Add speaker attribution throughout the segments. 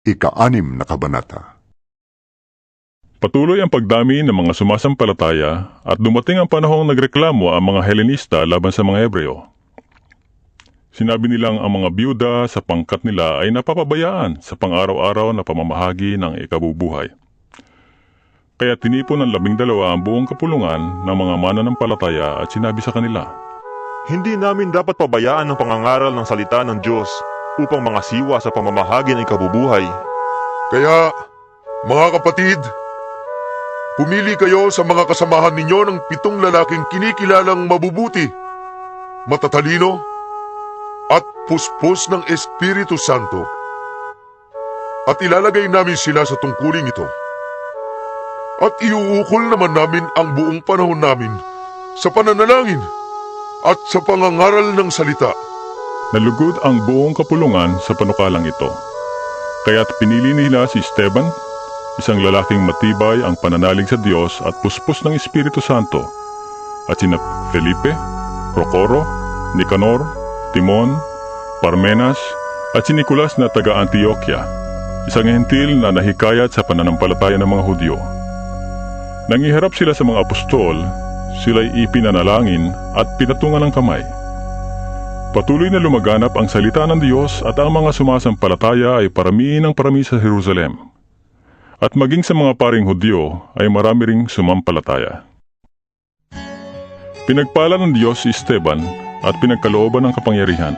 Speaker 1: Ika-6 na kabanata.
Speaker 2: Patuloy ang pagdami ng mga sumasampalataya at dumating ang panahong nagreklamo ang mga Helenista laban sa mga Hebreo. Sinabi nilang ang mga byuda sa pangkat nila ay napapabayaan sa pang-araw-araw na pamamahagi ng ikabubuhay. Kaya tinipon ng 12 ang buong kapulungan ng mga mananampalataya at sinabi sa kanila,
Speaker 3: Hindi namin dapat pabayaan ang pangangaral ng salita ng Diyos upang mangasiwa sa pamamahagi ng ikabubuhay.
Speaker 4: Kaya, mga kapatid, pumili kayo sa mga kasamahan ninyo ng 7 lalaking kinikilalang mabubuti, matatalino, at puspos ng Espiritu Santo. At ilalagay namin sila sa tungkuling ito. At iuukol naman namin ang buong panahon namin sa pananalangin at sa pangangaral ng salita.
Speaker 2: nalugod ang buong kapulungan sa panukalang ito. Kaya't pinili nila si Esteban, isang lalaking matibay ang pananalig sa Diyos at puspos ng Espiritu Santo, at sina Felipe, Procoro, Nicanor, Timon, Parmenas, at si Nicolas na taga-Antioquia, isang hentil na nahikayat sa pananampalataya ng mga Hudyo. Nang iharap sila sa mga apostol, sila'y ipinanalangin at pinatungan ng kamay. Patuloy na lumaganap ang salita ng Diyos at ang mga sumasampalataya ay parami ng parami sa Jerusalem. At maging sa mga paring Hudyo ay marami ring sumampalataya. Pinagpala ng Diyos si Esteban at pinagkalooban ng kapangyarihan.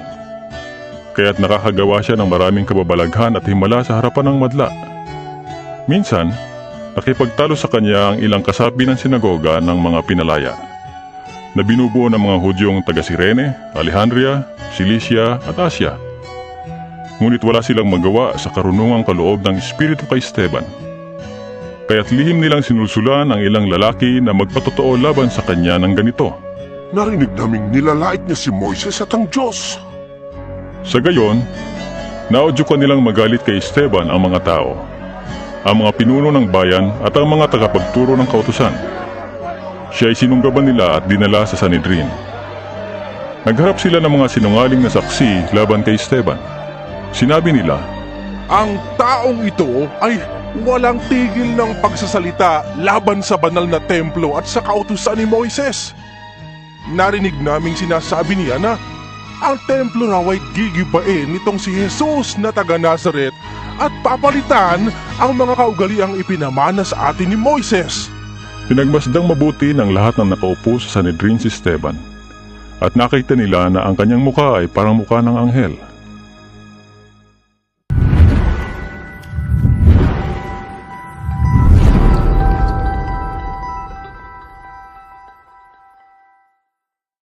Speaker 2: Kaya't nakakagawa siya ng maraming kababalaghan at himala sa harapan ng madla. Minsan, nakipagtalo sa kanya ang ilang kasapi ng sinagoga ng mga pinalaya, na binubuo ng mga Hudyong taga-Cirene, Alejandria, Cilicia at Asia. Ngunit wala silang magawa sa karunungang kaloob ng Espiritu kay Esteban. Kaya't lihim nilang sinusulan ang ilang lalaki na magpatotoo laban sa kanya ng ganito.
Speaker 4: Narinig naming nilalait niya si Moises at ang Diyos.
Speaker 2: Sa gayon, naudyukan nilang magalit kay Esteban ang mga tao, ang mga pinuno ng bayan at ang mga tagapagturo ng kautusan. Siya ay sinunggaban nila at dinala sa Sanhedrin. Nagharap sila ng mga sinungaling na saksi laban kay Esteban. Sinabi nila,
Speaker 5: Ang taong ito ay walang tigil ng pagsasalita laban sa banal na templo at sa kautusan ni Moises. Narinig naming sinasabi niya na ang templo raw ay gigibain nitong si Jesus na taga Nazaret at papalitan ang mga kaugaliang ipinamana sa atin ni Moises.
Speaker 2: pinagmasdang mabuti ng lahat ng nakaupo sa Sanhedrin si Esteban, at nakita nila na ang kanyang mukha ay parang mukha ng anghel.